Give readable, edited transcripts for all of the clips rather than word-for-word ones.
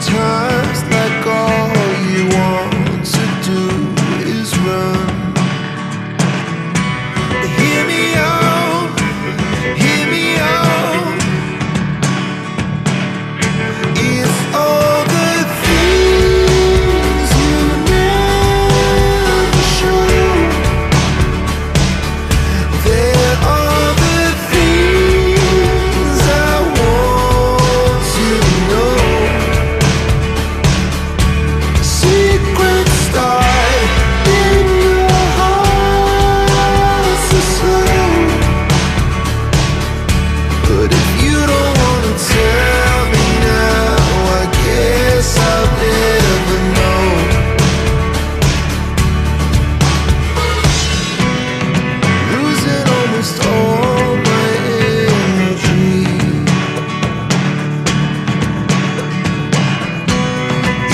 Sometimes like all you want to do is run. Hear me out, hear me out. It's all the things you never show. There are the things I want to know. Secrets start in your heart so slow. But if you don't wanna tell me now, I guess I'll never know. Losing almost all my energy.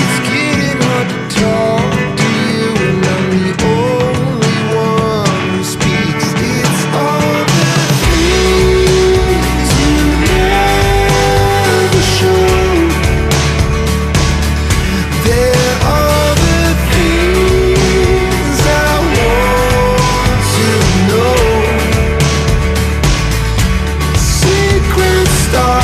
It's getting hard to talk to you, and I'm the only one who speaks. It's all the things you never show. There are the things I want to know. Secrets start